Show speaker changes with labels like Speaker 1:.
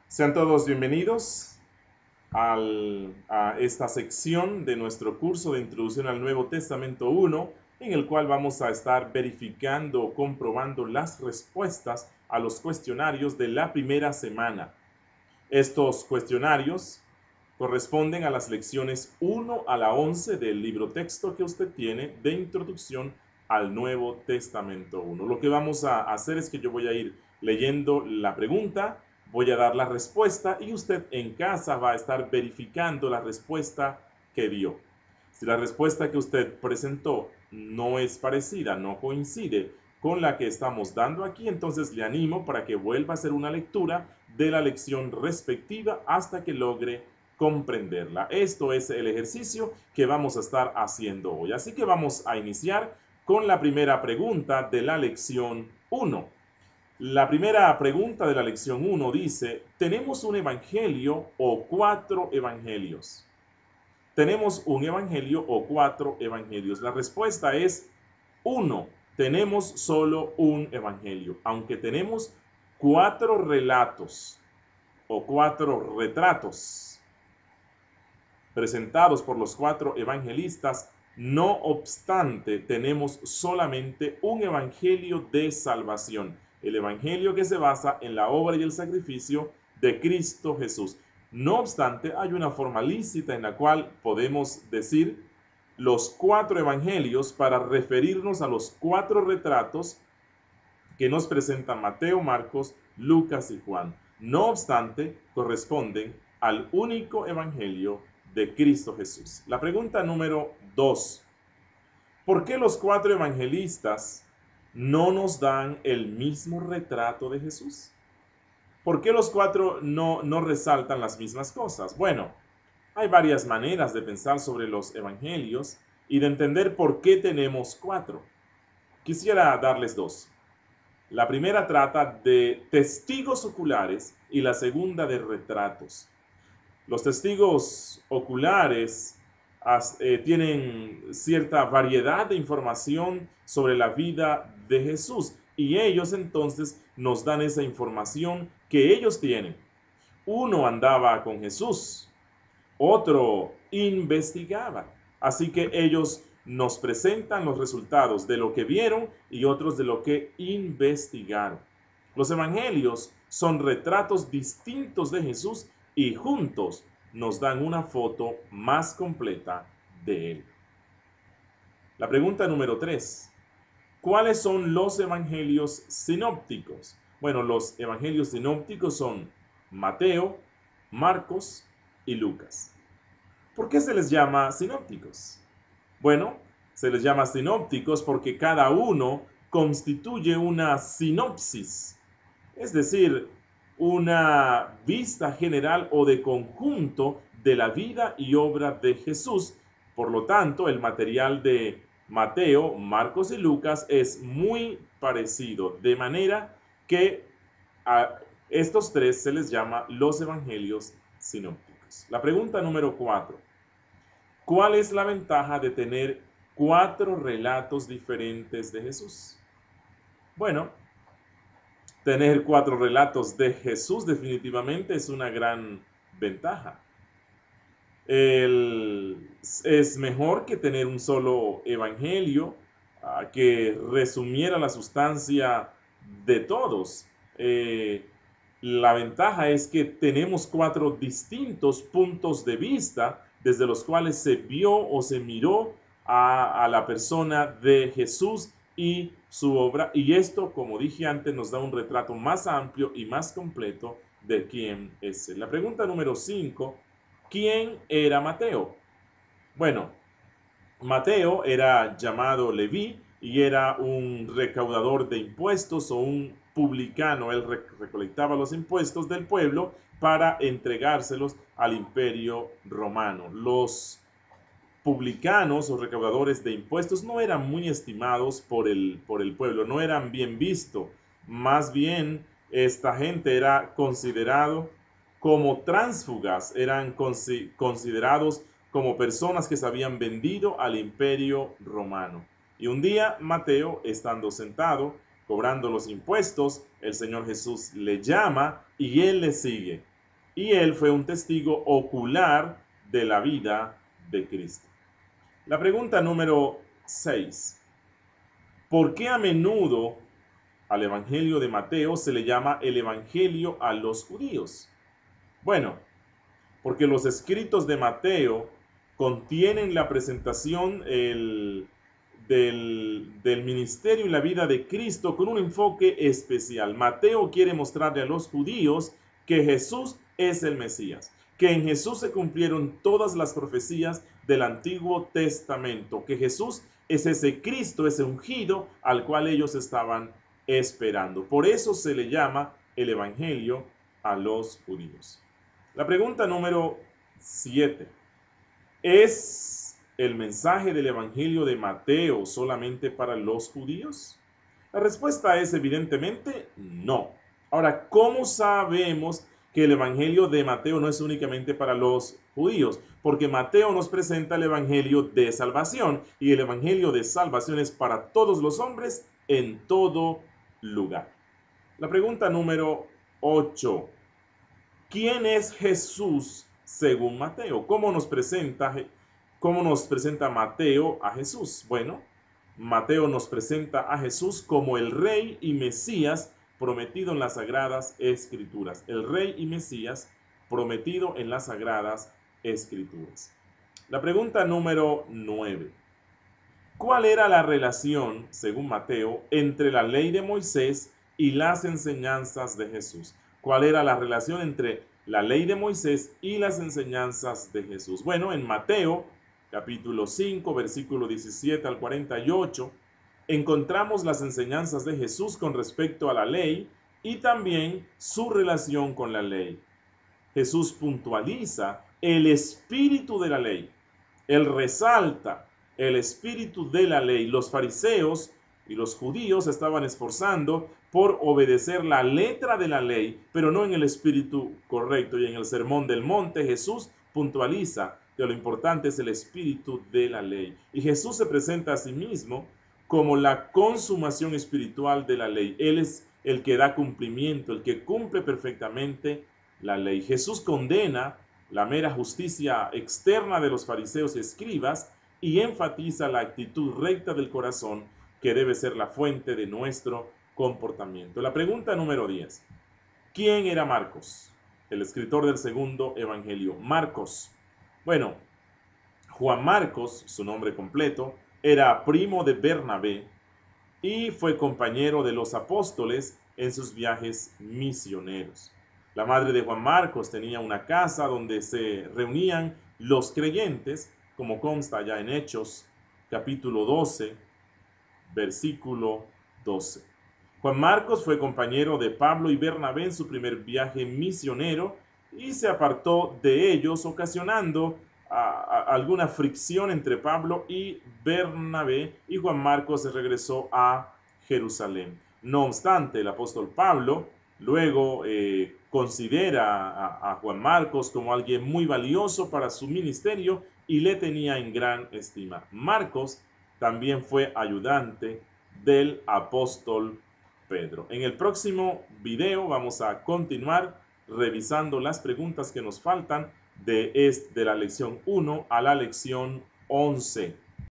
Speaker 1: Sean todos bienvenidos a esta sección de nuestro curso de Introducción al Nuevo Testamento 1, en el cual vamos a estar verificando o comprobando las respuestas a los cuestionarios de la primera semana. Estos cuestionarios corresponden a las lecciones 1 a la 11 del libro texto que usted tiene de Introducción al Nuevo Testamento 1. Lo que vamos a hacer es que yo voy a ir leyendo la pregunta, voy a dar la respuesta y usted en casa va a estar verificando la respuesta que dio. Si la respuesta que usted presentó no es parecida, no coincide con la que estamos dando aquí, entonces le animo para que vuelva a hacer una lectura de la lección respectiva hasta que logre comprenderla. Esto es el ejercicio que vamos a estar haciendo hoy. Así que vamos a iniciar con la primera pregunta de la lección 1. La primera pregunta de la lección 1 dice, ¿tenemos un evangelio o 4 evangelios? ¿Tenemos un evangelio o 4 evangelios? La respuesta es 1. Tenemos solo un evangelio, aunque tenemos 4 relatos o 4 retratos presentados por los 4 evangelistas. No obstante, tenemos solamente un evangelio de salvación, el evangelio que se basa en la obra y el sacrificio de Cristo Jesús. No obstante, hay una forma lícita en la cual podemos decir los 4 evangelios para referirnos a los 4 retratos que nos presentan Mateo, Marcos, Lucas y Juan. No obstante, corresponden al único evangelio de Cristo Jesús. La pregunta número 2. ¿Por qué los 4 evangelistas no nos dan el mismo retrato de Jesús? ¿Por qué los 4 no resaltan las mismas cosas? Bueno, hay varias maneras de pensar sobre los evangelios y de entender por qué tenemos 4. Quisiera darles 2. La primera trata de testigos oculares y la segunda de retratos. Los testigos oculares tienen cierta variedad de información sobre la vida de Jesús y ellos entonces nos dan esa información que ellos tienen. Uno andaba con Jesús, otro investigaba. Así que ellos nos presentan los resultados de lo que vieron y otros de lo que investigaron. Los evangelios son retratos distintos de Jesús y juntos nos dan una foto más completa de él. La pregunta número 3. ¿Cuáles son los evangelios sinópticos? Bueno, los evangelios sinópticos son Mateo, Marcos y Lucas. ¿Por qué se les llama sinópticos? Bueno, se les llama sinópticos porque cada uno constituye una sinopsis, es decir, una vista general o de conjunto de la vida y obra de Jesús. Por lo tanto, el material de Mateo, Marcos y Lucas es muy parecido, de manera que a estos 3 se les llama los evangelios sinópticos. La pregunta número 4. ¿Cuál es la ventaja de tener 4 relatos diferentes de Jesús? Bueno, tener 4 relatos de Jesús definitivamente es una gran ventaja. Es mejor que tener un solo evangelio que resumiera la sustancia de todos. La ventaja es que tenemos 4 distintos puntos de vista desde los cuales se vio o se miró a la persona de Jesús y su obra. Y esto, como dije antes, nos da un retrato más amplio y más completo de quién es él. La pregunta número 5. ¿Quién era Mateo? Bueno, Mateo era llamado Leví y era un recaudador de impuestos o un publicano. Él recolectaba los impuestos del pueblo para entregárselos al imperio romano. Los publicanos o recaudadores de impuestos no eran muy estimados por el pueblo, no eran bien vistos. Más bien, esta gente era considerado como tránsfugas, eran considerados como personas que se habían vendido al imperio romano. Y un día Mateo, estando sentado, cobrando los impuestos, el Señor Jesús le llama y él le sigue. y él fue un testigo ocular de la vida de Cristo. La pregunta número 6. ¿Por qué a menudo al Evangelio de Mateo se le llama el Evangelio a los judíos? Bueno, porque los escritos de Mateo contienen la presentación del ministerio y la vida de Cristo con un enfoque especial. Mateo quiere mostrarle a los judíos que Jesús es el Mesías, que en Jesús se cumplieron todas las profecías del Antiguo Testamento, que Jesús es ese Cristo, ese ungido al cual ellos estaban esperando. Por eso se le llama el Evangelio a los judíos. La pregunta número 7. ¿Es el mensaje del Evangelio de Mateo solamente para los judíos? La respuesta es evidentemente no. Ahora, ¿cómo sabemos que el Evangelio de Mateo no es únicamente para los judíos? Porque Mateo nos presenta el Evangelio de salvación y el Evangelio de salvación es para todos los hombres en todo lugar. La pregunta número 8. ¿Quién es Jesús según Mateo? ¿Cómo nos presenta Mateo a Jesús? Bueno, Mateo nos presenta a Jesús como el Rey y Mesías prometido en las Sagradas Escrituras. El Rey y Mesías prometido en las Sagradas Escrituras. La pregunta número 9. ¿Cuál era la relación, según Mateo, entre la ley de Moisés y las enseñanzas de Jesús? ¿Cuál era la relación entre la ley de Moisés y las enseñanzas de Jesús? Bueno, en Mateo, capítulo 5, versículo 17 al 48, encontramos las enseñanzas de Jesús con respecto a la ley y también su relación con la ley. Jesús puntualiza el espíritu de la ley. Él resalta el espíritu de la ley. Los fariseos y los judíos estaban esforzando por obedecer la letra de la ley, pero no en el espíritu correcto. Y en el Sermón del Monte Jesús puntualiza que lo importante es el espíritu de la ley. Y Jesús se presenta a sí mismo como la consumación espiritual de la ley. Él es el que da cumplimiento, el que cumple perfectamente la ley. Jesús condena la mera justicia externa de los fariseos y escribas y enfatiza la actitud recta del corazón que debe ser la fuente de nuestro comportamiento. La pregunta número 10. ¿Quién era Marcos? El escritor del segundo evangelio. Marcos. Bueno, Juan Marcos, su nombre completo, era primo de Bernabé y fue compañero de los apóstoles en sus viajes misioneros. La madre de Juan Marcos tenía una casa donde se reunían los creyentes, como consta ya en Hechos, capítulo 12, versículo 12. Juan Marcos fue compañero de Pablo y Bernabé en su primer viaje misionero y se apartó de ellos, ocasionando alguna fricción entre Pablo y Bernabé, y Juan Marcos se regresó a Jerusalén. No obstante, el apóstol Pablo luego considera a Juan Marcos como alguien muy valioso para su ministerio y le tenía en gran estima. Marcos también fue ayudante del apóstol Pedro. En el próximo video vamos a continuar revisando las preguntas que nos faltan de la lección 1 a la lección 11.